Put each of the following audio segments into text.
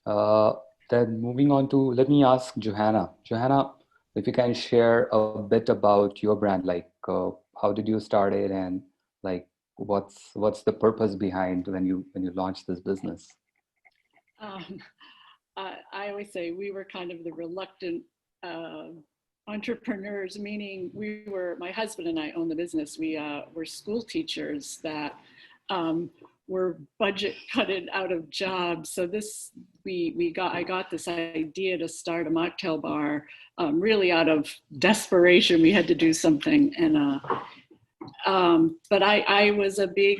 Uh, then moving on to, let me ask Johanna. Johanna, if you can share a bit about your brand, like how did you start it, and like what's the purpose behind when you launched this business? Um, I always say we were kind of the reluctant uh, entrepreneurs, meaning my husband and I own the business. We were school teachers that um, were budget cutted out of jobs. So I got this idea to start a mocktail bar really out of desperation. We had to do something. But I was a big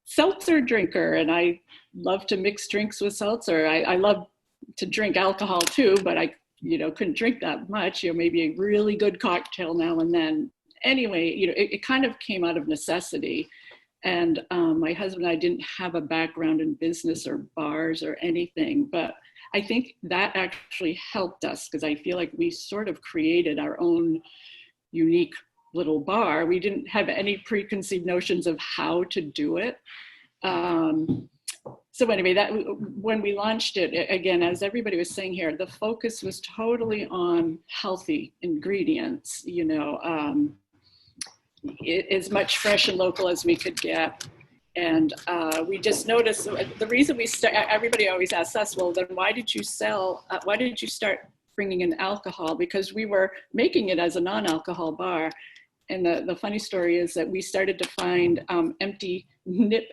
seltzer drinker and I love to mix drinks with seltzer. I love to drink alcohol too, but I, couldn't drink that much, maybe a really good cocktail now and then. Anyway, it kind of came out of necessity. And my husband and I didn't have a background in business or bars or anything, but I think that actually helped us because I feel like we sort of created our own unique little bar. We didn't have any preconceived notions of how to do it. So anyway, that when we launched it, again, as everybody was saying here, the focus was totally on healthy ingredients, as much fresh and local as we could get. And we just noticed the reason everybody always asks us, well, then why did you start bringing in alcohol? Because we were making it as a non-alcohol bar. And the funny story is that we started to find empty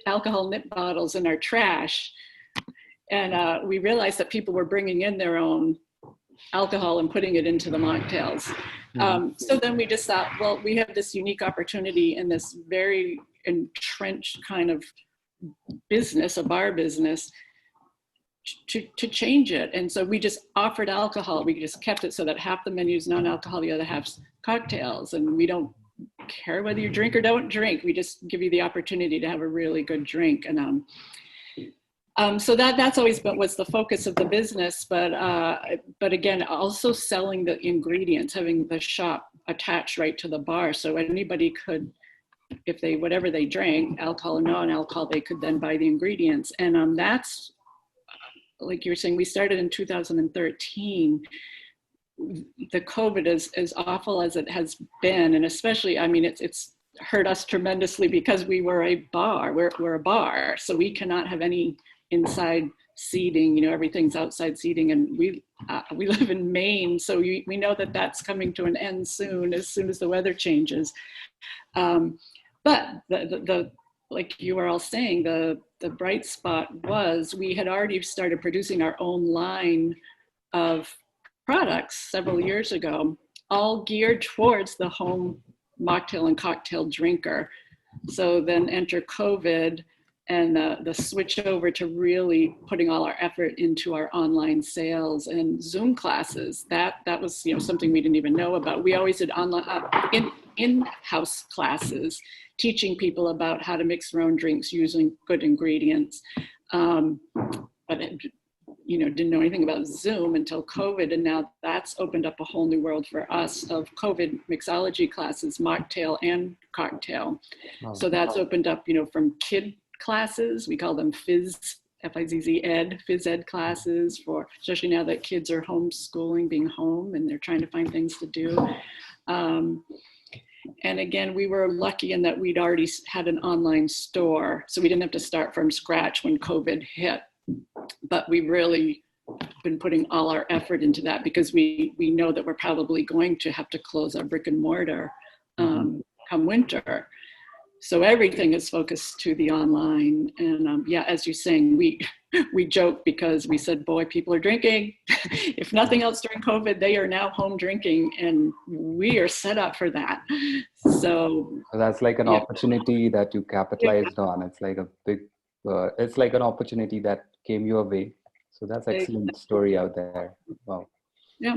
alcohol nip bottles in our trash. And we realized that people were bringing in their own alcohol and putting it into the mocktails. So then we just thought, well, we have this unique opportunity in this very entrenched kind of business, a bar business, to change it. And so we just offered alcohol. We just kept it so that half the menu is non-alcohol, the other half's cocktails. And we don't care whether you drink or don't drink. We just give you the opportunity to have a really good drink. And so that's always been what's the focus of the business. But again, also selling the ingredients, having the shop attached right to the bar, so anybody could, if they whatever they drank, alcohol or non-alcohol, they could then buy the ingredients. And that's, like you were saying, we started in 2013. The COVID is as awful as it has been, and especially, I mean, it's hurt us tremendously because we were a bar. We're a bar, so we cannot have any inside seating. Everything's outside seating, and we live in Maine, so we know that that's coming to an end soon as the weather changes. But the like you were all saying, the bright spot was we had already started producing our own line of products several years ago, all geared towards the home mocktail and cocktail drinker. So then enter COVID and the switch over to really putting all our effort into our online sales and Zoom classes. That was something we didn't even know about. We always did online in-house classes, teaching people about how to mix their own drinks using good ingredients. But didn't know anything about Zoom until COVID, and now that's opened up a whole new world for us of COVID mixology classes, mocktail and cocktail. Oh. So that's opened up, from kid classes, we call them Fizz, F-I-Z-Z ed, Fizz ed classes, for especially now that kids are homeschooling, being home, and they're trying to find things to do. And again, we were lucky in that we'd already had an online store, so we didn't have to start from scratch when COVID hit. But we really been putting all our effort into that because we know that we're probably going to have to close our brick and mortar come winter. So everything is focused to the online. And as you're saying, we joke because we said, boy, people are drinking. If nothing else during COVID, they are now home drinking, and we are set up for that. So that's like an opportunity that you capitalized on. It's like a big, it's like an opportunity that came your way. So that's excellent story out there. Wow. Yeah.